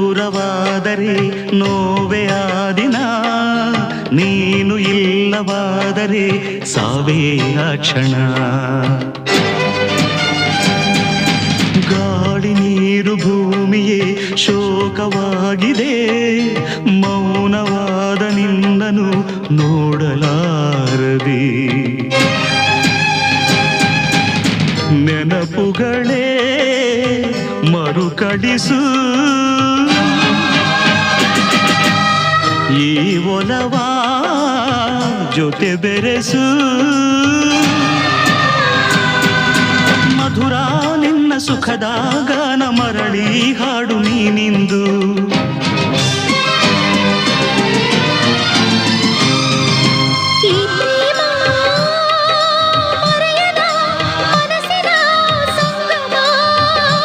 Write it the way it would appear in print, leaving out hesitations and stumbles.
ದೂರವಾದರೆ ನೋವೇ ಆ ದಿನ, ನೀನು ಇಲ್ಲವಾದರೆ ಸಾವೇ ಆ ಕ್ಷಣ. ಗಾಳಿ ನೀರು ಭೂಮಿಯೇ ಶೋಕವಾಗಿದೆ, ಮೌನವಾದ ನಿನ್ನನು ನೋಡಲಾರದೆ. ನೆನಪುಗಳೇ ಮರುಕಳಿಸು, ಈ ಒಲವ ಜೊತೆ ಬೆರೆಸು. ಮಧುರ ನಿನ್ನ ಸುಖದ ಗಾನ ಮರಳಿ ಹಾಡು ನೀನಿಂದು.